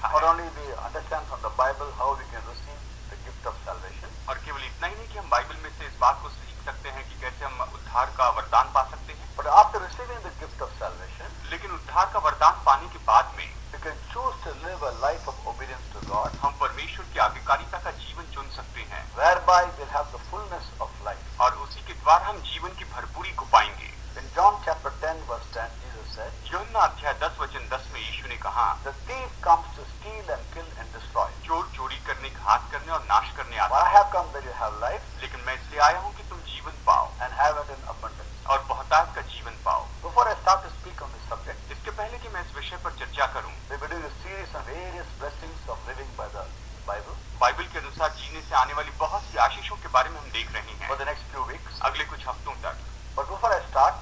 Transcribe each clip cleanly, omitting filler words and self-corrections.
लिखा Not है। only we understand from the Bible how we can receive the gift of salvation, और केवल इतना ही नहीं कि हम बाइबल में से इस बात को सीख सकते हैं कि कैसे हम उद्धार का वरदान पा सकते हैं, but after receiving the gift of salvation, लेकिन उद्धार का वरदान पाने के बाद में we can choose to live a life of obedience to God, हम परमेश्वर की आज्ञाकारिता का जीवन चुन सकते हैं, whereby we'll have the fullness of life. और उसी के द्वारा हम जीवन की भरपूरी को पाएंगे। In John chapter 10 verse 10, Jesus said, यूहन्ना अध्याय 10 वचन 10 में यीशु ने कहा, the thief comes to steal and kill and destroy. चोर चोरी करने, घात करने और नाश करने आता But I है, have come that you have life लेकिन मैं इसलिए आया हूँ कि तुम जीवन पाओ and have it in abundance. और बहुतायत का जीवन पाओ। Before I start to speak on this subject, इसके पहले कि मैं इस विषय पर चर्चा करूं, we'll be doing a series of various blessings of living by the Bible Bible के अनुसार जीने से आने वाली बहुत सी आशीषों के बारे में हम देख रहे for हैं the next few weeks. अगले कुछ हफ्तों तक। But before I start,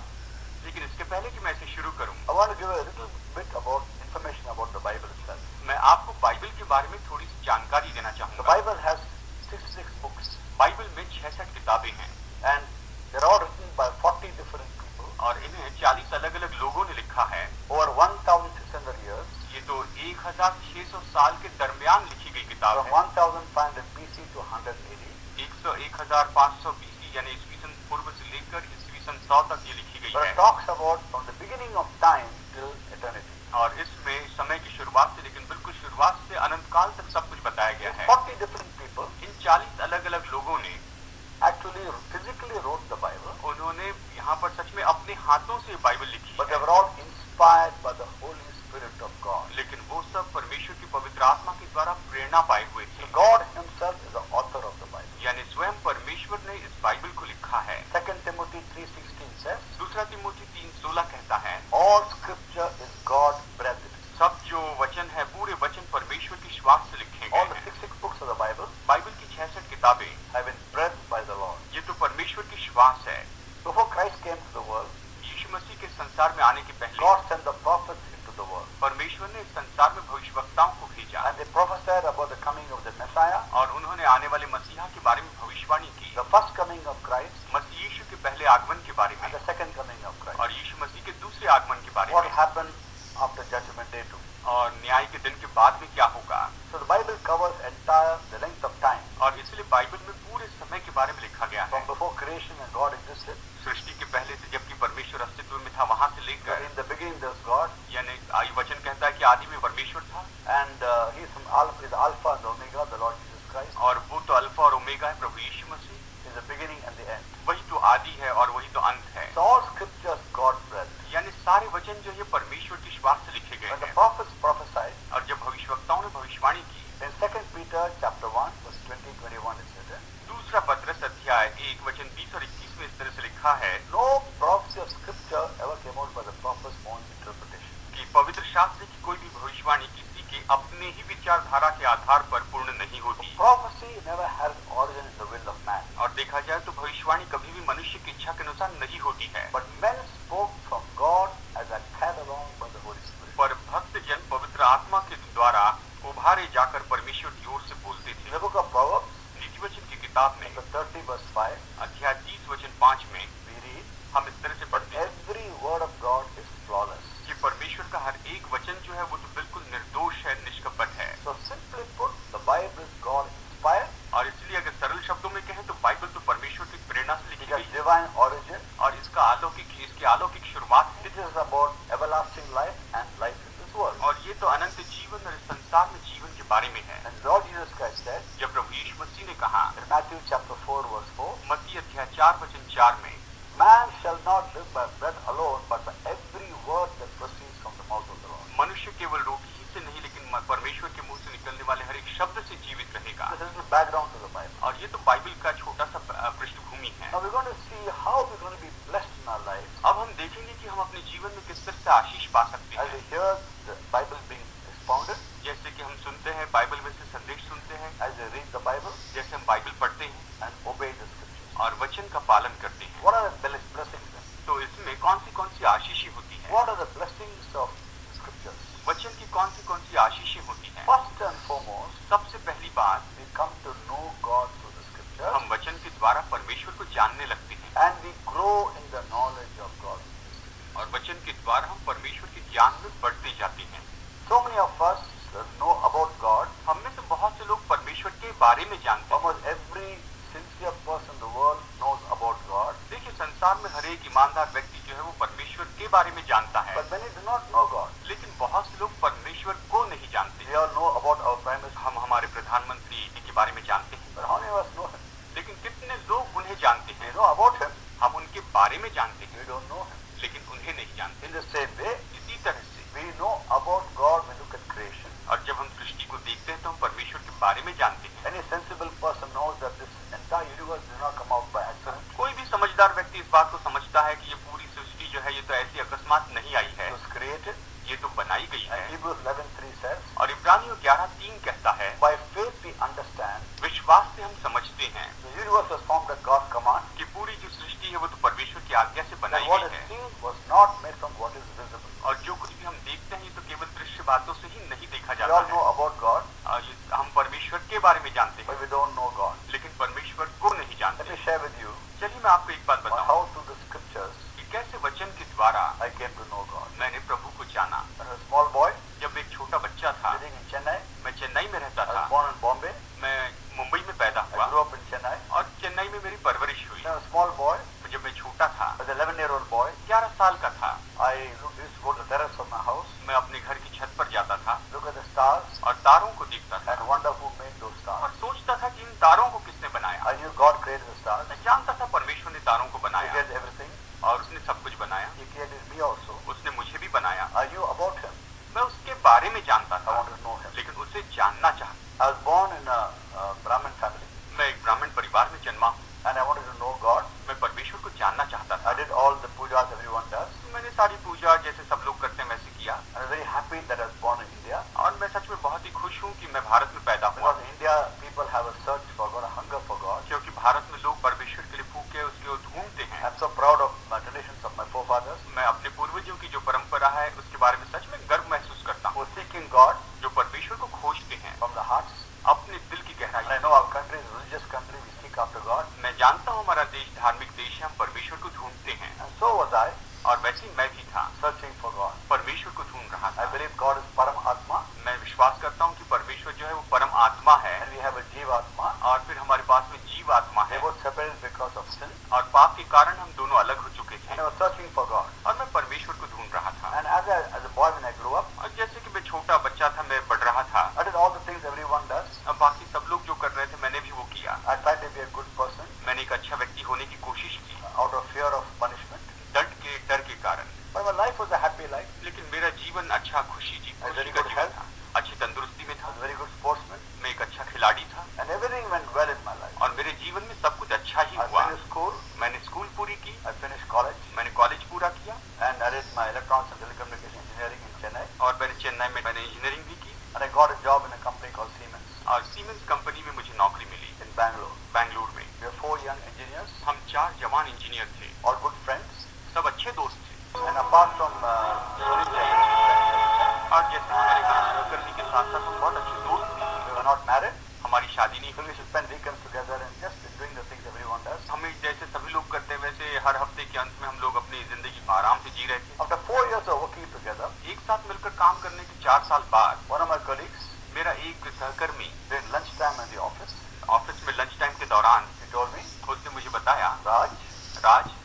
लेकिन इसके पहले कि मैं इसे शुरू करूं, I want to give a little bit about information about the Bible itself. मैं आपको बाइबल के बारे में थोड़ी सी जानकारी देना The चाहूंगा। Bible has 66 books बाइबल में 66 किताबें हैं and they're all written by 40 different people और इन्हें 40 अलग अलग लोगों ने लिखा है। over 1,600 years, ये तो 1600 साल के दरमियान लिखी गई किताब from है। 1500 BC to 100 AD. 1500 BC यानी ईस्वी सन पूर्व से लेकर ईस्वी सन 100 तक ये लिखी But गई it है, talks about from the beginning of time till eternity. और इसमें समय की शुरुआत से लेकिन बिल्कुल शुरुआत से अनंत काल तक सब कुछ बताया गया है। 40 different people इन 40 अलग अलग लोगों ने actually physically wrote the Bible, उन्होंने यहाँ पर सच में अपने हाथों से बाइबल लिखी but they है, were all inspired by the Holy Spirit of God. लेकिन वो सब परमेश्वर की पवित्र आत्मा के द्वारा प्रेरणा पाए हुए थे। God himself is the author of the Bible. यानी स्वयं परमेश्वर ने इस बाइबल को लिखा है। 2 Timothy 3:16 says, दूसरा तिमोथी 3:16 कहता है, all scripture is God breathed. सब जो वचन है पूरे वचन परमेश्वर की श्वास से लिखे All गए the हैं। 66 books of the Bible Bible की 66 किताबें have been breathed by the Lord. ये तो परमेश्वर की श्वास है। Before Christ came to the world, यीशु मसीह के संसार में आने के पहले God sent the prophets into the world. परमेश्वर ने इस संसार में भविष्यवक्ताओं को भेजा And they prophesied about the coming of the Messiah, और उन्होंने आने वाले मसीहा के बारे में भविष्यवाणी की, the first coming of Christ, मसीह यीशु के पहले आगमन के बारे and में the second coming of Christ. और यीशु मसीह के दूसरे आगमन के बारे What में happened after Judgment Day too. और न्याय के दिन के बाद में क्या होगा। So the Bible covers entire the length of time और इसलिए बाइबल में पूरे समय के बारे में लिखा गया है, from before creation and God existed. सृष्टि के पहले से जबकि परमेश्वर अस्तित्व में था वहां से But लेकर, in the beginning there's God, यानी ये वचन कहता है कि आदि में परमेश्वर था and He is the Alpha and the Omega, the Lord Jesus Christ. और वो तो अल्फा और ओमेगा है, प्रभु यीशु मसीह He is the beginning and the end. वही तो आदि है और वही तो अंत है। So all scriptures God breathed. यानी सारे वचन जो ये परमेश्वर की श्वास से लिखे गए When the हैं prophets prophesied, और जब भविष्यवक्ताओं ने भविष्यवाणी की, in 2 Peter chapter 1 verse 20-21 it's written, दूसरा पत्रस अध्याय 1 वचन 20 और 21 में इस तरह से लिखा है no prophecy of scripture ever came out by the prophet's own interpretation. कि पवित्र शास्त्र की कोई भी भविष्यवाणी किसी के अपने ही विचारधारा के आधार पर पूर्ण नहीं होती। Prophecy never has origin in the will of man, और देखा जाए तो भविष्यवाणी कभी भी मनुष्य की इच्छा के अनुसार नहीं होती है, but men spoke from God as a carried along by the Holy Spirit. पर भक्त जन पवित्र आत्मा के द्वारा उभारे जाकर परमेश्वर की ओर से बोलते In थे। the book of Proverbs, नीति वचन की किताब में chapter 30 verse 5, अध्याय 30 वचन 5 में we read, हम इस तरह से पढ़ते हैं every word of God is flawless. कि परमेश्वर का हर एक वचन जो है वो तो बिल्कुल निर्दोष है, निष्कपट है। So simply put, the Bible is God inspired, और इसलिए अगर सरल शब्दों में कहें तो बाइबल तो परमेश्वर की प्रेरणा से it लिखी has गई है divine origin, और इसकी अलौकिक शुरुआत है it is about everlasting life and life in this world. और ये तो अनंत जीवन और इस संसार में जीवन के बारे में है। And Lord Jesus Christ said जब प्रभु यीशु मसीह ने कहा in Matthew chapter 4 verse 4, मत्ती अध्याय 4 वचन 4 में, man shall not live by bread alone, but by every word that proceeds from the mouth of the Lord. मनुष्य केवल रोटी ही से नहीं लेकिन परमेश्वर के मुंह से निकलने वाले हर एक शब्द से जीवित रहेगा। This is the background to the Bible. और ये तो बाइबल का छोटा सा पृष्ठभूमि है। Now we're going to see how we're going to be blessed in our lives अब हम देखेंगे कि हम अपने जीवन में किस तरह से आशीष पा सकते as we हैं। hear the Bible being expounded, जैसे कि हम सुनते हैं बाइबल में से संदेश सुनते हैं, as we read the Bible जैसे हम बाइबल पढ़ते हैं and obey the scriptures. और वचन का पालन करते हैं। What are the blessings then? तो इसमें कौन सी आशीषें होती हैं? What are the blessings of scriptures? वचन की कौन सी आशीषें होती हैं? First and foremost, सबसे पहली बात, we come to know God through the scriptures हम वचन के द्वारा परमेश्वर को जानने लगते हैं and we grow in the knowledge of God. और वचन के द्वारा हम परमेश्वर के ज्ञान में बढ़ते जाते हैं। So many of us know about जानते हैं। Almost every sincere person in the world knows about God, देखिए, संसार में हर एक ईमानदार व्यक्ति जो है वो परमेश्वर के बारे में जानता है, but many do not know God. लेकिन बहुत से लोग परमेश्वर को नहीं जानते। We all know about our Prime Minister, हम हमारे प्रधानमंत्री के बारे में जानते हैं, but how many of us know Him? लेकिन कितने लोग उन्हें जानते We हैं? know about Him, हम उनके बारे में जानते हैं, we don't know Him. लेकिन उन्हें नहीं जानते। In the same way, इसी तरह से we know about God when we look at creation. और जब हम सृष्टि को देखते हैं तो हम परमेश्वर के बारे में जानते हैं। Any sensible person knows that this entire universe did not come out by accident. कोई भी समझदार व्यक्ति इस बात को समझता है कि ये पूरी सृष्टि जो है ये तो ऐसी अकस्मात नहीं आई है, It was created. ये तो बनाई गई है। And Hebrews 11:3 says, और इब्रानियों 11:3 कहता है, by faith we understand विश्वास से हम समझते हैं the universe was formed at God's command, कि पूरी जो सृष्टि है वो तो परमेश्वर की आज्ञा से that बनाई what गई is है, seen was not made from what is visible. और जो कुछ भी हम देखते हैं ये तो केवल दृश्य बातों से ही नहीं देखा We जाता all है। know about God, हम परमेश्वर के बारे में जानते but हैं, we don't know God. लेकिन परमेश्वर को नहीं Let जानते। me share with you चलिए मैं आपको एक बात on बताऊं how through the scriptures कि कैसे वचन के द्वारा I came to know God. मैंने प्रभु को जाना। When I was a small boy जब एक छोटा बच्चा था, living in Chennai, मैं चेन्नई में रहता I था, was born in Bombay. मैं मुंबई में पैदा I हुआ grew up in Chennai. और चेन्नई में मेरी परवरिश हुई। When I was a small boy, जब मैं छोटा था, as an 11-year-old boy, 11 साल का था, I used to go to the terrace of my house, मैं अपने घर की छत पर जाता था look at the stars, और तारों को देखता था and wonder who made those stars. और सोचता था कि इन तारों को किसने बनाया। I knew God created the stars. मैं जानता था परमेश्वर ने तारों को He बनाया created everything. और उसने सब कुछ बनाया, He created me also. उसने मुझे भी बनाया। I knew about Him. मैं उसके बारे में जानता I था, wanted to know Him. लेकिन उसे जानना चाहता। I was born in a Brahmin family, मैं एक ब्राह्मण परिवार में जन्मा हूँ, and I wanted to know God. मैं परमेश्वर को जानना चाहता I था। did all the pujas everyone does. मैंने सारी पूजा जैसे सब लोग करते हैं वैसे किया I was very happy that I was born in India. और मैं सच में बहुत ही खुश हूँ कि मैं भारत में पैदा हुआ, Because in India, people have a search for God, a hunger for God. क्योंकि भारत में लोग परमेश्वर के लिए भूखे उसके ढूंढते हैं। I'm so proud of my traditions of my forefathers मैं अपने पूर्वजों की जो परंपरा है उसके बारे में सच में गर्व महसूस करता who हूँ, are seeking God जो परमेश्वर को खोजते हैं from the hearts. अपने दिल की And I गहराई। know our country is a religious country. We seek after God. मैं जानता हूँ हमारा देश धार्मिक देश है, हम परमेश्वर को ढूंढते हैं And so was I, और वैसे ही मैं भी था, searching for God. परमेश्वर को ढूंढ रहा I था। believe God is Param Atma, मैं विश्वास करता हूँ कि परमेश्वर जो है वो परम आत्मा है and we have a Jivatma. और फिर हमारे पास में जीव आत्मा They है were separated because of sin. और पाप के कारण हम दोनों अलग हो चुके And थे I was searching for God. और मैं परमेश्वर को ढूंढ रहा था। And as a boy when I grew up, और जैसे कि मैं छोटा बच्चा था, मैं बढ़ रहा था, I did all the things everyone does. अब बाकी सब लोग जो कर रहे थे मैंने भी वो किया। I tried to be a good person मैंने एक अच्छा व्यक्ति होने की कोशिश की out of fear of punishment. डर के कारण, But my life was a happy life. लेकिन मेरा जीवन अच्छा खुशी very का good जीवन health. था, अच्छी तंदुरुस्ती में I था, was a very good sportsman. मैं एक अच्छा खिलाड़ी था And everything went well in my life. और मेरे जीवन में सब कुछ अच्छा ही I हुआ। finished school. मैंने स्कूल पूरी की, I finished college. मैंने कॉलेज पूरा किया And I did my electronics and telecommunication engineering in Chennai. और मैंने चेन्नई में मैंने इंजीनियरिंग भी की And I got a job in a company called Siemens और सीमेंस कंपनी में मुझे नौकरी मिली in Bangalore. बेंगलुरु में। We were 4 young engineers, हम 4 जवान इंजीनियर थे, all good friends. सब अच्छे दोस्त थे And apart from story telling, और जैसे हमारे कहानियां करने के साथ साथ हम बहुत अच्छे दोस्त थे। we were not married. हमारी शादी नहीं So हुई, we used to spend weekends together and just doing the things everyone does. हमें जैसे सभी लोग करते हैं वैसे हर हफ्ते के अंत में हम लोग अपनी जिंदगी आराम से जी रहे थे। After 4 years of working together, एक साथ मिलकर काम करने के 4 साल बाद one of my colleagues, मेरा एक सहकर्मी during lunchtime in the office, office में लंच टाइम के दौरान he told me, उसने मुझे बताया, Raj, Raj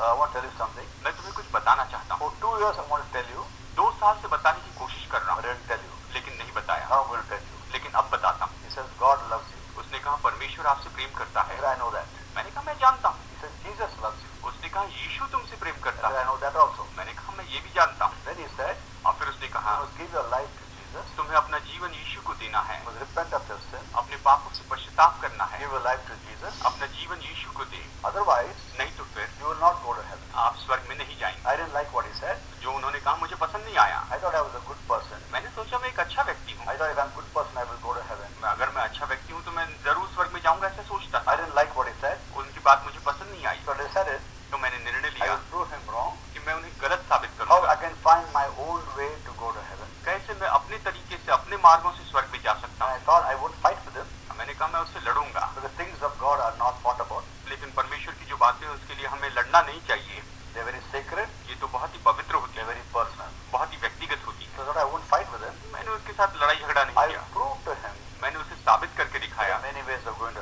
I want to tell you something. मैं तुम्हें कुछ बताना चाहता हूँ। For 2 years I want to tell you, 2 साल से बताने की कोशिश कर रहा but हूँ I didn't tell you. लेकिन नहीं बताया, Now I'm going to tell you. लेकिन अब बताता हूँ। He says, God loves you. उसने कहा परमेश्वर आपसे प्रेम करता I है। said, I know that. मैंने कहा मैं जानता हूँ। He says, Jesus loves you. उसने कहा यीशु तुमसे प्रेम I करता said, है। I know that also. मैंने कहा मैं ये भी जानता हूँ। Then he said, और फिर उसने कहा you must give your life to Jesus. तुम्हें अपना जीवन यीशु को देना है, You must repent of your sin. अपने पापों से पश्चाताप करना है, Give your life to Jesus. अपना जीवन यीशु को दे, Otherwise, नहीं तो फिर you will not go to heaven. आप स्वर्ग में नहीं जाएंगे। I didn't like what he said. जो उन्होंने कहा मुझे पसंद नहीं आया। I thought I was a good person. मैंने सोचा मैं एक अच्छा व्यक्ति हूँ, I thought if I'm a good person, I will go to heaven. अगर मैं अच्छा व्यक्ति हूँ तो मैं जरूर स्वर्ग में जाऊंगा, ऐसा सोचता I था। didn't like what he said. उनकी बात मुझे पसंद नहीं आई, So I decided तो मैंने निर्णय I लिया will prove him wrong. कि मैं उन्हें गलत साबित How करूंगा। I can find my own way to go to heaven. कैसे मैं अपने तरीके से अपने मार्गों से स्वर्ग में जा सकता And I thought I would fight with him. हूँ। मैंने कहा मैं उससे लड़ूंगा, So the things of God are not fought about. लेकिन परमेश्वर की जो बातें हैं उसके लिए हमें लड़ना नहीं चाहिए। They're very sacred. ये तो बहुत ही पवित्र होती They're है, very personal. बहुत ही व्यक्तिगत होती है। So that I won't fight with him. मैंने उसके साथ लड़ाई झगड़ा नहीं I किया, proved to him मैंने उसे साबित करके there दिखाया are many ways of going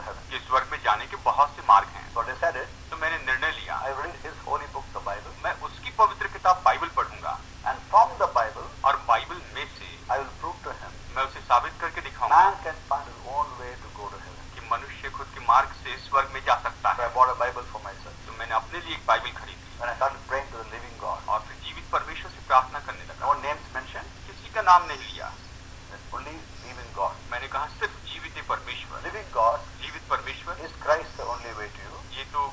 दिखाऊंगा man can find his own way to go to heaven. कि मनुष्य खुद के मार्ग से स्वर्ग में जा सकता So है। I bought a Bible for myself. तो मैंने अपने लिए एक बाइबल खरीदी When I started praying to the living God, और फिर जीवित परमेश्वर से प्रार्थना करने no लगा। names mentioned, किसी का नाम नहीं लिया, but only living God. मैंने कहा सिर्फ जीवित परमेश्वर। Living God, जीवित परमेश्वर, is Christ the only way to you? ये तो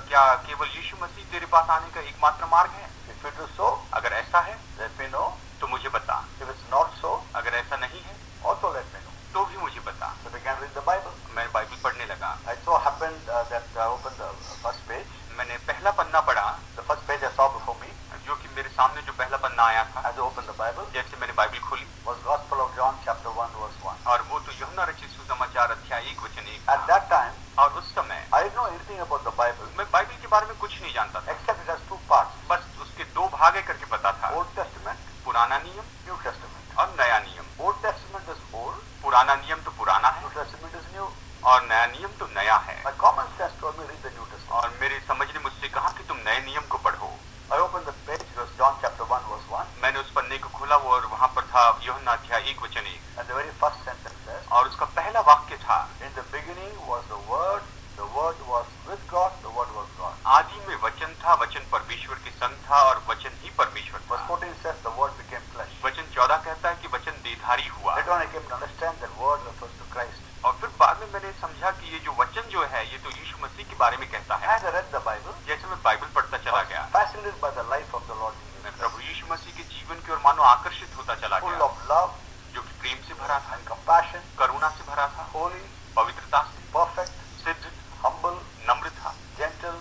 क्या केवल यीशु मसीह तेरे पास आने का एकमात्र मार्ग है? If it is so, अगर ऐसा है let me know. तो मुझे बता, If it's not so, अगर ऐसा नहीं है also let me know. तो भी मुझे बता। So I began reading the Bible. मैं बाइबल पढ़ने लगा। I so happened that I opened the first page. मैंने पहला पन्ना पढ़ा, The first page I saw before me जो कि मेरे सामने जो पहला पन्ना आया था, as I opened the Bible जैसे मैंने बाइबल खोली, was Gospel of John chapter 1 verse 1. और वो तो यूहन्ना रचित सुसमाचार अध्याय 1 वचन 1 At था। that time, और उस समय I didn't know anything about the Bible मैं बाइबल के बारे में कुछ नहीं जानता था, except it has two parts, बस उसके दो भाग है करके पता था, Old Testament, पुराना नियम New Testament. और नया नियम। Old Testament is old, पुराना नियम तो पुराना है New Testament is new. और नया नियम तो नया है। My common sense told me read the New Testament. और मेरे समझ ने मुझसे कहा कि तुम नए नियम को पढ़ो। I opened the page, it was John chapter 1 verse 1, मैंने उस पन्ने को खोला और वहाँ पर था यूहन्ना अध्याय 1 वचन 1 and the very first sentence says, और उसका पहला वाक्य था, in the beginning was the Word was with God, the Word was God. आदि में वचन था, वचन परमेश्वर के संग था और वचन ही परमेश्वर Verse था। 14 says the Word became flesh. वचन 14 कहता है कि वचन देहधारी हुआ। Later on I came to understand that Word refers to Christ. और फिर बाद में मैंने समझा कि ये जो वचन जो है ये तो यीशु मसीह के बारे में कहता है। As I read the Bible, जैसे मैं बाइबल पढ़ता I चला was गया, fascinated by the life of the Lord Jesus मैं Christ, प्रभु यीशु मसीह के जीवन की ओर मानो आकर्षित होता चला full गया, of love जो कि प्रेम से भरा था, and compassion, करुणा से भरा था, holy, पवित्रता से, perfect, सिद्ध, humble, नम्र था, gentle,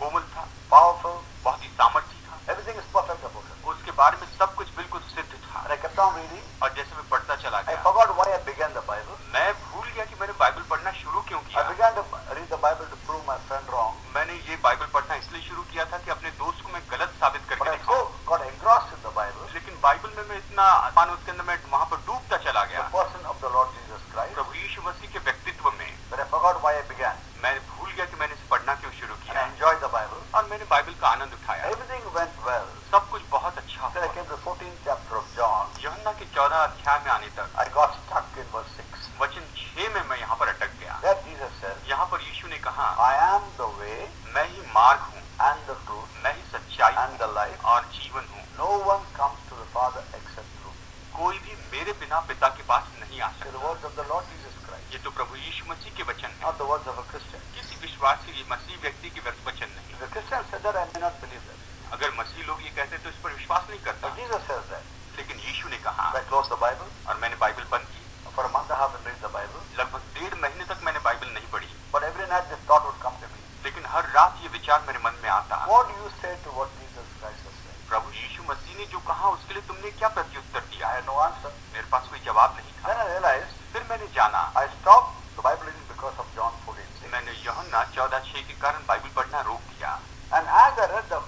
कोमल था, powerful. बहुत ही सामर्थी था। Everything is perfect about him. उसके बारे में सब कुछ बिल्कुल सिद्ध था। And I kept on reading. और जैसे मैं पढ़ता चला I गया, forgot why I began the Bible. मैं भूल गया कि मैंने बाइबल पढ़ना शुरू क्यों I किया। began to read the Bible to prove my friend wrong. मैंने ये बाइबल पढ़ना इसलिए शुरू किया था कि अपने दोस्त को मैं गलत साबित But करके I दिखाऊं। so got engrossed in the Bible, लेकिन बाइबल में मैं इतना मानो उसके अंदर मैं वहां पर डूबता चला the गया, person of the Lord Jesus Christ, प्रभु यीशु मसीह के व्यक्तित्व में, that I forgot why I began. मैं भूल गया कि मैंने इसे पढ़ना क्यों शुरू And किया I enjoyed the Bible. और मैंने बाइबल का आनंद उठाया। Everything went well. सब कुछ बहुत अच्छा Till I हुआ। came to the 14th chapter of John. यूहन्ना के 14 अध्याय में आने तक I got stuck in verse 6. वचन 6 में मैं यहाँ पर अटक गया। There Jesus says, यहाँ पर यीशु ने कहा, I am the way मैं ही मार्ग हूँ, and the truth मैं ही सच्चाई and the life. और जीवन हूँ। No one comes to the Father except through me. कोई भी मेरे बिना पिता के पास नहीं आ So the सकता। words of the Lord Jesus Christ, ये तो प्रभु यीशु मसीह के वचन है, not the words of a Christian. किसी विश्वासी मसीह व्यक्ति के वचन नहीं। If a Christian said that, I may not believe that. अगर मसीह लोग ये कहते तो इस पर विश्वास नहीं करता, But Jesus says that. लेकिन यीशु ने कहा। So I closed the Bible. और मैंने बाइबल बंद की। For a month and a half I read the Bible. लगभग 1.5 महीने तक मैंने बाइबल नहीं पढ़ी, But every night this thought would come to me. लेकिन हर रात ये विचार मेरे मन में आता, What do you say to what Jesus Christ has said? प्रभु यीशु मसीह ने जो कहा उसके लिए तुमने क्या प्रत्युत्तर दिया I है? had no answer. मेरे पास कोई जवाब नहीं था। Then I realized फिर मैंने जाना, I stopped the Bible reading because of John 14:6. मैंने यूहन्ना 14:6 के कारण बाइबल पढ़ना रोक दिया। And as I read the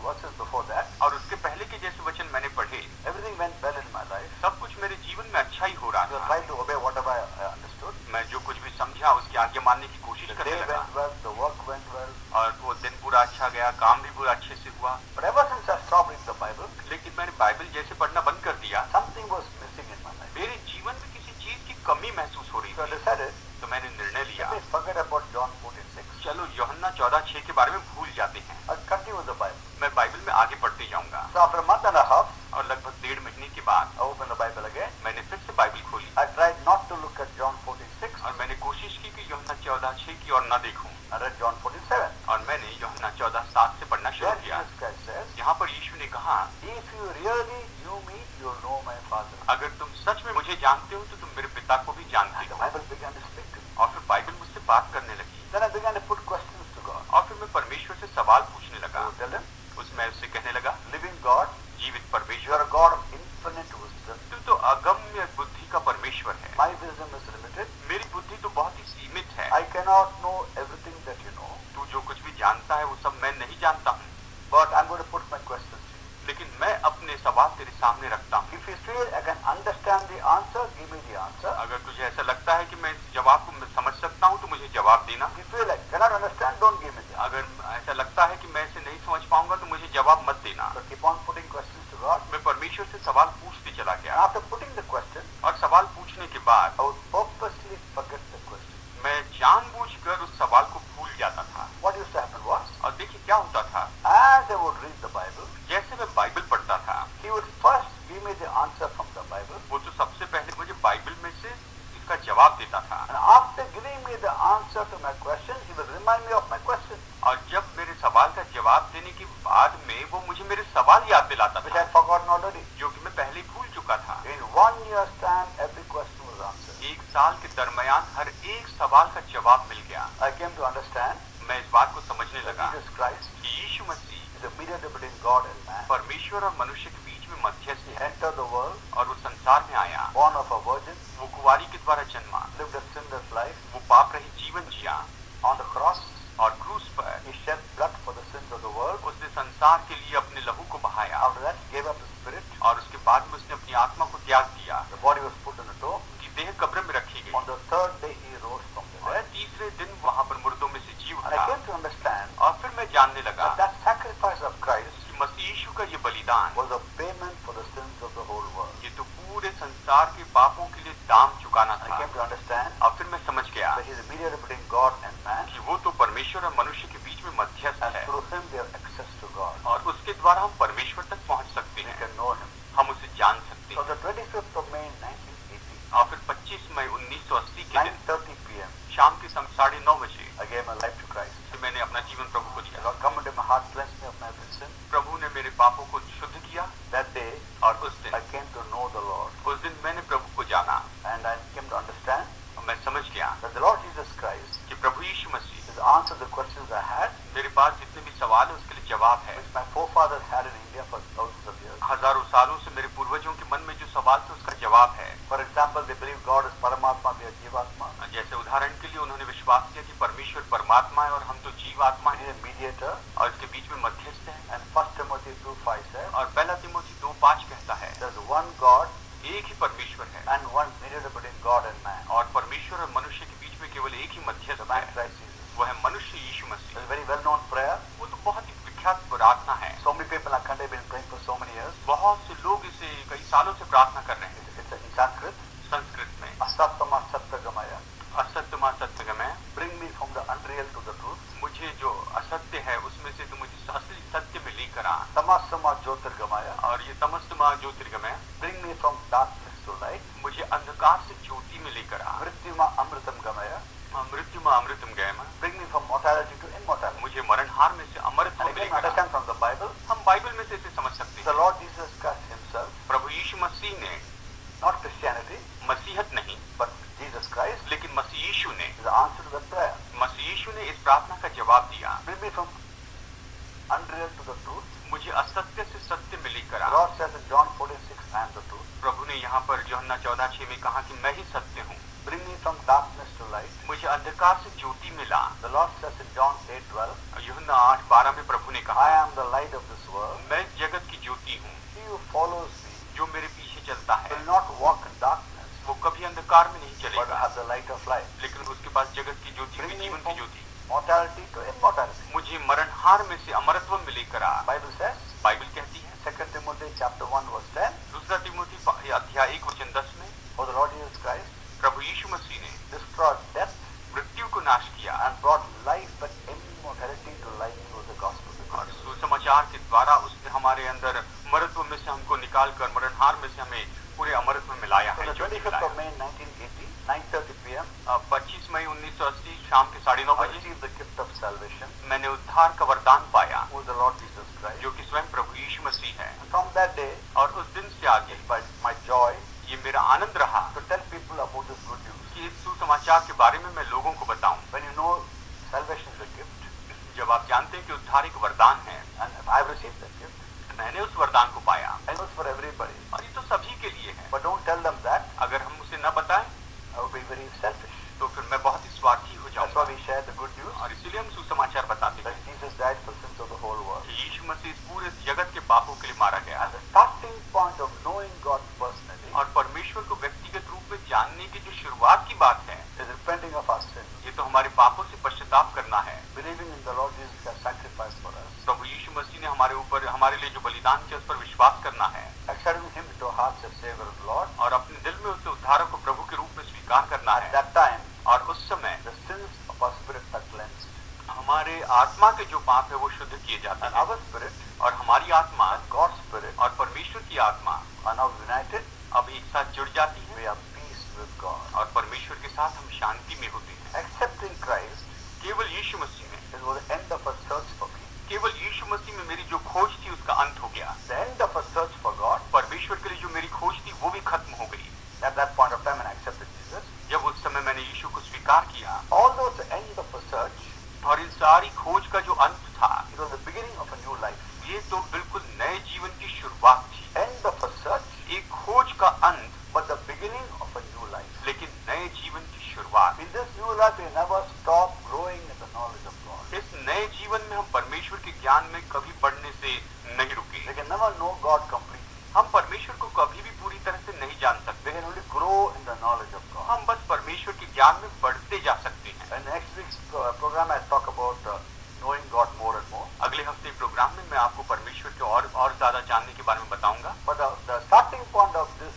verses before that, और उसके पहले के जैसे वचन मैंने पढ़े, everything went well in my life. सब कुछ मेरे जीवन में अच्छा ही हो I रहा was था। trying to obey whatever I understood. मैं जो कुछ भी समझा उसकी आज्ञा मानने की कोशिश The करने day लगा went well, the work went well. और वो दिन पूरा अच्छा गया, काम भी पूरा अच्छे से हुआ। But ever since I stopped reading the Bible, लेकिन मैंने बाइबल जैसे पढ़ना बंद कर दिया, something was missing in my life. मेरे जीवन में किसी चीज की कमी महसूस हो रही So I थी। decided, तो मैंने निर्णय लिया, let me forget about John 14:6. चलो यूहन्ना 14:6 के बारे में भूल जाते हैं, I'll continue with the Bible. मैं बाइबल में आगे पढ़ते जाऊंगा। So after a month and a half, और लगभग 1.5 महीने के बाद I opened the Bible again. मैंने फिर से बाइबल खोली I tried not to look at John 14:6. और मैंने कोशिश की कि यूहन्ना 14:6 की ओर न देखूं, I read John 14:7. और मैंने यूहन्ना 14:7 से पढ़ना शुरू Then किया। Jesus Christ says, यहाँ पर यीशु ने कहा, if you really knew me, you'll know my Father. अगर तुम सच में मुझे जानते हो तो तुम मेरे पिता को भी जानते And the हो। Bible began to speak to me. और फिर बाइबल मुझसे बात करने लगी Then I began to put questions to God. और फिर मैं परमेश्वर से सवाल पूछने I लगा। would tell him, उसमें उससे कहने लगा, living God, जीवित you are परमेश्वर, a God of infinite wisdom. तू तो अगम्य बुद्धि का परमेश्वर है। My wisdom is limited. मेरी बुद्धि तो बहुत ही सीमित है। I cannot know everything that you know. तू जो कुछ भी जानता है वो सब मैं नहीं जानता हूँ, But I'm going to put my questions to you. लेकिन मैं अपने सवाल तेरे सामने रखता हूँ। If you feel I can understand the answer, give me the answer. अगर तुझे ऐसा लगता है कि मैं इस जवाब को समझ सकता हूँ तो मुझे जवाब देना। If you feel I cannot understand, don't give me the answer. अगर ऐसा लगता है कि मैं इसे नहीं समझ पाऊंगा तो मुझे जवाब मत देना। So keep on putting questions to God. मैं परमेश्वर से सवाल पूछते चला And गया after putting the question, और सवाल पूछने के बाद I would me the answer to my question, he will remind me of my question, और जब मेरे सवाल का जवाब देने के बाद में वो मुझे मेरे सवाल याद दिलाता which I था, had forgotten already. जो कि मैं पहले ही भूल चुका था। In 1 year's time, every question was answered. एक साल के दरमियान हर एक सवाल का जवाब मिल गया। I came to understand मैं इस बात को समझने that लगा Jesus Christ कि यीशु मसीह is the mediator between God and man. परमेश्वर और मनुष्य के बीच में मध्यस्थ He है entered the world, और वो संसार में आया। born of a virgin, वो कुंवारी के द्वारा जन्मा, lived a sinless life. वो पाप रहित जीवन जिया On the cross, और क्रूस पर he shed blood for the sins of the world. उसने संसार के लिए अपने लहू को बहाया After that, he gave up his spirit. और उसके बाद में उसने अपनी आत्मा को त्याग दिया। The body was put in the tomb. उसकी देह कब्र में रखी On गई the third day, he rose from the और dead. तीसरे दिन वहां पर मुर्दों में से जी And उठा। I came to understand और फिर मैं जानने लगा that that sacrifice of Christ कि मसीह यीशु का ये बलिदान was a payment for the sins of the whole world. ये तो पूरे संसार के पापों के लिए दाम चुकाना I था। came to understand और फिर मैं समझ गया that he is the mediator between God and man, कि वो तो परमेश्वर और मनुष्य के बीच में मध्यस्थ and है through him we have access to God. और उसके द्वारा हम परमेश्वर तक पहुंच सकते We हैं, can know him. हम उसे जान सकते So हैं। the 25th of May 1980, और फिर 25 मई 1980 के दिन 9:30 p.m., शाम के 9:30 बजे I gave my life to Christ. मैंने अपना जीवन प्रभु को The दिया। Lord come into my heart, cleanse me of my every sin. प्रभु ने मेरे पापों को शुद्ध किया That day, और उस दिन I came to know the Lord, मैंने प्रभु को जाना and I came to understand और मैं समझ गया that the Lord Jesus Christ कि प्रभु यीशु मसीह has answered the questions I had, मेरे पास जितने भी सवाल है उसके लिए जवाब है। which my forefathers had in India for thousands of years. हजारों सालों से मेरे पूर्वजों के मन में जो सवाल थे उसका जवाब है। For example, they believe God is Paramatma, we are Jivatma. जैसे उदाहरण के लिए उन्होंने विश्वास किया कि परमेश्वर परमात्मा है और हम तो जीवात्मा He है is a mediator. और इसके बीच में मध्यस्थ है। And 1 Timothy 2:5 says, और पहला तिमोथी 2:5 कहता है there's one God एक ही परमेश्वर है and one mediator between God and man, और परमेश्वर और मनुष्य के बीच में केवल एक ही the मध्यस्थ man है, Christ Jesus. वो है मनुष्य यीशु It's Masih. a very well-known prayer. वो तो बहुत ही विख्यात प्रार्थना है। So many people in Khande have been praying for so many years. बहुत से लोग इसे कई सालों से प्रार्थना कर रहे हैं। It's in Sanskrit. संस्कृत में Asattama Sattvagamaya. असत्यमा सत्यगमय, Bring me from the unreal to the truth. मुझे जो असत्य है उसमें से तो मुझे असली सत्य में लेकर आ, Tamasama Jyotirgamaya. और ये तमस्तमा ज्योतिर्गमय Bring me from darkness to light. मुझे अंधकार से ज्योति में लेकर आ, Mrityuma Amritam Gamaya. मृत्यु में अमृतम गयम, Bring me from mortality to immortality. मुझे मरणहार में से अमरत्व And में again, लेकर आ। understand from the Bible, हम बाइबल में से इसे समझ सकते the हैं। Lord Jesus Christ himself, प्रभु यीशु मसीह ने, not Christianity, मसीहत नहीं but Jesus Christ, लेकिन मसीह यीशु ने, is the answer to that prayer. मसीह यीशु ने इस प्रार्थना का जवाब दिया। Bring me from unreal to the truth. मुझे असत्य से सत्य में लेकर The uh. Lord says in John 14:6, I am the truth. प्रभु ने यहाँ पर यूहन्ना 14:6 में कहा कि मैं ही सत्य हूँ। Bring me from darkness to light. मुझे अंधकार से ज्योति में ला। The Lord says in John 8:12, यूहन्ना 8:12 में प्रभु ने कहा, I am the light of this world. मैं जगत की ज्योति हूँ। He who follows me जो मेरे पीछे चलता है will not walk in darkness, वो कभी अंधकार में नहीं but चलेगा, have the light of life. लेकिन उसके पास जगत की ज्योति Bring भी me जीवन की from Jyoti. mortality to immortality. मुझे मरणहार में से अमरत्व में लेकर आ। Bible says, बाइबल कहती है 2 Timothy chapter 1 verse 10, दूसरा तिमोथी अध्याय 1:10 में, for the Lord Jesus Christ प्रभु यीशु मसीह ने destroyed death मृत्यु को नाश किया and brought life and immortality to life through the gospel. और सुसमाचार के द्वारा उसने हमारे अंदर मरत्व में से हमको निकाल कर मरणहार में से हमें पूरे अमरत्व में लाया So है। the ज्योति 25th मिलाया। of May 1980, 9:30 p.m., 25 मई 1980 शाम के 9:30 I बजे received the gift of salvation, मैंने उद्धार का वरदान पाया, who is the Lord Jesus Christ. जो कि स्वयं प्रभु यीशु मसीह है। And from that day, और उस दिन से आगे my joy ये मेरा आनंद रहा to tell people about this good news. कि इस सुसमाचार के बारे में मैं लोगों को बताऊं। When you know salvation is a gift, जब आप जानते हैं कि उद्धार एक वरदान है, and I've received that gift, मैंने उस वरदान को पाया I know it's for everybody. और ये तो सभी के लिए है। But don't tell them that. अगर हम उसे न बताएं I would be very selfish. तो फिर मैं बहुत ही स्वार्थी हो That's जाऊंगा। why we share the good news और इसीलिए हम सुसमाचार बताते that हैं Jesus died for sins of the whole world. कि यीशु मसीह इस पूरे जगत के पापों के लिए मारा गया And the starting point of knowing God personally और परमेश्वर को व्यक्तिगत रूप में जानने की जो शुरुआत की बात है, is repenting of our sins, ये तो हमारे पापों से पश्चाताप करना है। believing in the Lord Jesus Christ's sacrifice for us, प्रभु यीशु मसीह ने हमारे ऊपर हमारे लिए जो बलिदान किया उस पर विश्वास करना है accepting Him into our hearts as Savior and Lord. और अपने दिल में उसे उद्धारक को प्रभु के रूप में स्वीकार करना At है। that time, और उस समय the sins of our spirit are cleansed, हमारे आत्मा के जो पाप है वो शुद्ध किए जाते and हैं our spirit और हमारी आत्मा and God's spirit और परमेश्वर की आत्मा are now united. अब एक साथ जुड़ जाती We है have peace with God. और परमेश्वर के साथ हम शांति में होते हैं। Accepting Christ, केवल यीशु मसीह में, it was the end of a search for me. केवल यीशु मसीह में मेरी जो खोज थी उसका अंत हो गया। The end of a search for God. परमेश्वर के लिए जो मेरी खोज थी वो भी खत्म हो गई। At that point of time when I accepted Jesus, जब उस समय मैंने यीशु को स्वीकार किया, although it's the end of a search, और इन सारी खोज का जो अंत था, it was the beginning of a new life. ये तो बिल्कुल नए जीवन की शुरुआत थी। End of a search, एक खोज का अंत, but the beginning of a new life. लेकिन नए जीवन की शुरुआत। In this new life, we never stop growing in the knowledge of God. इस नए जीवन में हम परमेश्वर के ज्ञान में कभी बढ़ने से नहीं रुके। We can never know God completely. हम परमेश्वर को कभी भी पूरी तरह से नहीं जान सकते। We can only grow in the knowledge of God. हम बस परमेश्वर के ज्ञान में बढ़ते जा सकते हैं। In next week's program, I talk about knowing God more and more. अगले हफ्ते प्रोग्राम में मैं आपको परमेश्वर के और ज्यादा जानने के बारे में बताऊंगा। But the starting point of this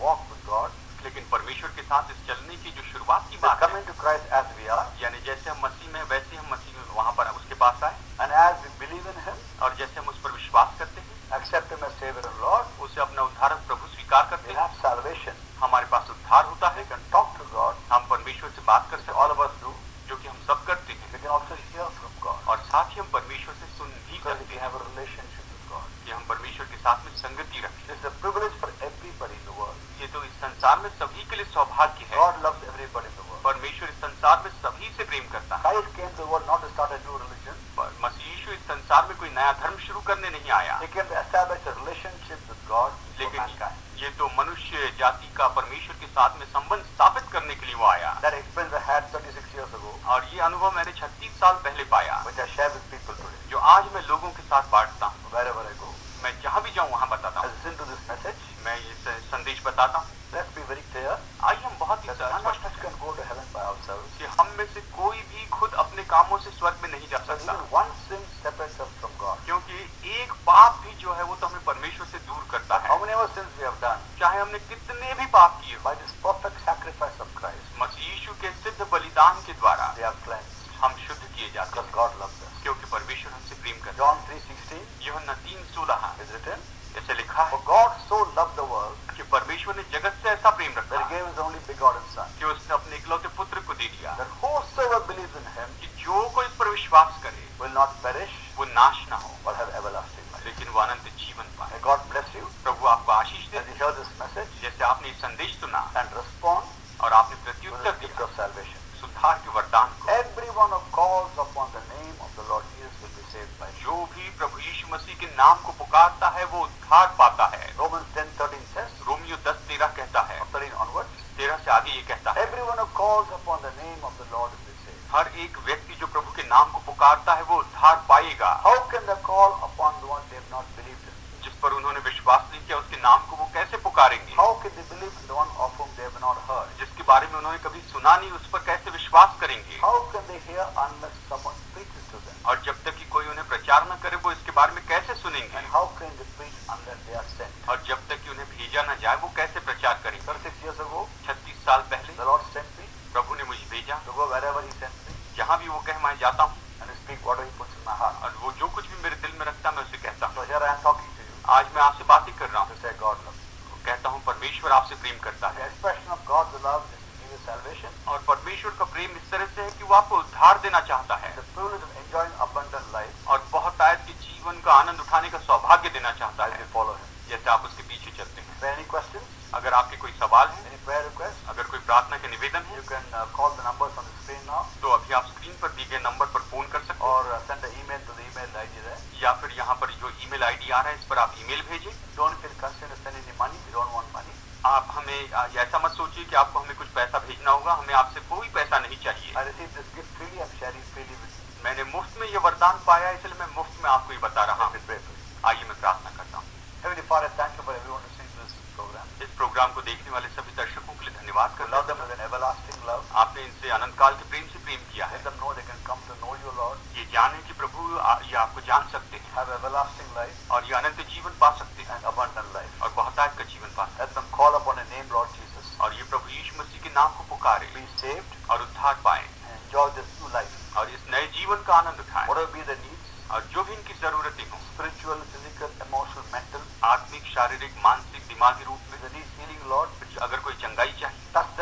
walk with God, लेकिन परमेश्वर के साथ इस चलने की जो शुरुआत की is बात है, coming to Christ as we are, यानी जैसे हम मसीह में वैसे हम मसीह में वहाँ पर उसके पास आए, and as we believe in Him, और जैसे हम उस पर विश्वास करते हैं, accept Him as Savior and Lord, उसे अपना उद्धारक प्रभु स्वीकार करते we हैं, have salvation. हमारे पास उद्धार होता है। We can talk to God, हम परमेश्वर से बात कर सकते all of us do. हैं, जो कि हम सब करते हैं, We can also hear from God, और साथ ही हम परमेश्वर से सुन भी because सकते we हैं have a relationship with God. कि हम परमेश्वर के साथ में संगति रखें। It's a privilege for everybody in the world. ये तो इस संसार में सभी के लिए सौभाग्य है। God loves everybody in the world. परमेश्वर इस संसार में सभी से प्रेम करता है। Christ came to the world not to start a new religion. मसीह यीशु इस संसार में कोई नया धर्म शुरू करने नहीं आया, He came to establish a relationship with God for लेकिन mankind. ये तो मनुष्य जाति का परमेश्वर के साथ में संबंध स्थापित करने के लिए वो आया। That experience I had 36 years ago, और ये अनुभव मैंने 36 साल पहले पाया, which I share with people today. जो आज मैं लोगों के साथ बांटता हूँ। Wherever I go, मैं जहाँ भी जाऊँ वहाँ बताता I हूँ, listen to this message. मैं ये संदेश बताता हूँ। Let's be very clear आइए हम बहुत ही that none of स्पष्ट us can go to heaven by ourselves. कि हम में से कोई भी खुद अपने कामों से स्वर्ग में नहीं जा But सकता, even one sin separates us from God. क्योंकि एक पाप भी जो है वो तो हमें परमेश्वर से दूर करता How है। many other sins we have done? चाहे हमने कितने भी पाप किए हो, By this perfect sacrifice of Christ, मसीह यीशु के सिद्ध बलिदान के द्वारा they are cleansed हम शुद्ध किए जाते because हैं, God loves us. क्योंकि परमेश्वर हमसे प्रेम करता John 3:16 है। यूहन्ना 3:16 is written, ऐसे लिखा For है God so loved the world कि परमेश्वर ने जगत से ऐसा प्रेम रखा that He gave His only begotten Son, कि उसने अपने इकलौते पुत्र को दे दिया that whosoever believes in Him कि जो कोई इस पर विश्वास करे will not perish वो नाश ना हो, but have everlasting life. लेकिन वो अनंत जीवन पाए। May God bless you प्रभु आपको आशीष दे। as you hear this message जैसे आपने ये संदेश सुना and respond और आपने to प्रत्युत्तर the gift दिया of salvation. सुधार के वरदान को, Everyone who calls upon the name of the Lord Jesus will be saved by Him. जो भी प्रभु यीशु मसीह के नाम को पुकारता है वो उद्धार पाता है। Romans 10:13 says, रोमियो 10:13 कहता है, 13 onwards, 13 से आगे ये कहता है, everyone who calls upon the name of the Lord will be saved. हर एक व्यक्ति जो प्रभु के नाम को पुकारता है वो उद्धार पाएगा। How can they call upon the one they have not believed in? जिस पर उन्होंने विश्वास नहीं किया उसके नाम को वो कैसे पुकारेंगे? How can they believe in the one of whom they have not heard? जिसके बारे में उन्होंने कभी सुना नहीं उस पर कैसे विश्वास करेंगे? How can they hear unless someone preaches to them? और जब तक कि कोई उन्हें प्रचार न करे वो इसके बारे में कैसे सुनेंगे? And how can they preach unless they are sent? और जब तक कि उन्हें भेजा न जाए वो कैसे प्रचार करेंगे? 36 years ago, 36 साल पहले the Lord sent me प्रभु ने मुझे भेजा, to go wherever He sent me जहाँ भी वो कहे मैं जाता हूँ, and to speak whatever He puts in my heart. और वो जो कुछ भी मेरे दिल में रखता है मैं उसे कहता हूँ। So here I am talking to you आज मैं आपसे बातें कर रहा to हूँ, say God loves you. कहता हूँ परमेश्वर आपसे प्रेम करता The है। expression of God's love is to give you salvation, और परमेश्वर का प्रेम इस तरह से है कि वो आपको उद्धार देना चाहता है the privilege of enjoying abundant life और बहुत आयत के जीवन का आनंद उठाने का सौभाग्य देना चाहता as है, we follow Him. जैसे आप उसके पीछे चलते हैं। If there are any questions, अगर आपके कोई सवाल है, any prayer requests, अगर कोई प्रार्थना के निवेदन है, you can call the numbers on the screen now तो अभी आप स्क्रीन पर दिए गए नंबर पर फोन कर सकते or send an email to the email ID there. हैं, या फिर यहाँ पर जो ईमेल आईडी आ रहा है इस पर आप ईमेल भेजें। Don't feel constrained to send any money. We don't want money. आप हमें ऐसा मत सोचिए कि आपको हमें कुछ पैसा भेजना होगा, हमें आपसे कोई पैसा नहीं चाहिए। I received this gift freely. I'm sharing freely with you. मैंने मुफ्त में ये वरदान पाया इसलिए मैं मुफ्त में आपको ये बता रहा Let me हूँ। pray for you. आइए मैं प्रार्थना करता हूँ। Heavenly Father, thank you for everyone listening to this program. इस प्रोग्राम को देखने वाले सभी दर्शकों के लिए धन्यवाद We करता love them हूँ। with an everlasting love. आपने इनसे अनंत काल के प्रेम से प्रेम किया है। Let them know they can come to know you, Lord. ये जाने कि प्रभु ये आपको जान सकते हैं Have everlasting life और ये अनंत जीवन पा सकते हैं and abundant life. और बहुतायत का जीवन पा सकते Let them call upon a name, Lord Jesus. हैं और ये प्रभु यीशु मसीह के नाम को पुकारे Be saved और उद्धार पाए and enjoy this new life. और इस नए जीवन का आनंद उठाएं Whatever be the needs, और जो भी इनकी जरूरतें हों, spiritual, physical, emotional, mental, आत्मिक, शारीरिक, मानसिक, दिमागी रूप में, the needs healing, Lord. अगर कोई चंगाई चाहिए Touch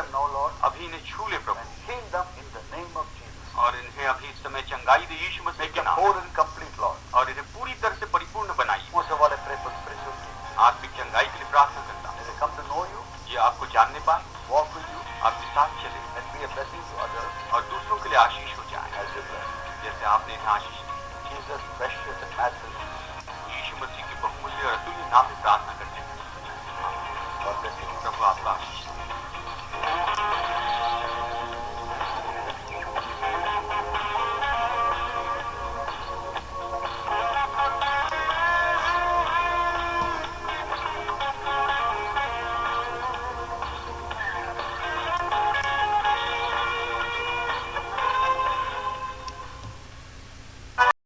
चंगाई दे यीशु मसीह Make के them नाम whole and complete, Lord. और इन्हें पूरी तरह से परिपूर्ण बनाइए। Most of all, I pray for spiritual healing. आत्मिक चंगाई के लिए प्रार्थना करता हूँ। May they come to know you, ये आपको जानने पाए, walk with you, आपके साथ चले and be a blessing to others और दूसरों के लिए आशीष हो जाए, as you bless. जैसे आपने इन्हें आशीष दी। Jesus, precious and matchless name. यीशु मसीह के बहुमूल्य और अतुल्य नाम में प्रार्थना करते हैं। God bless you. प्रभु आपका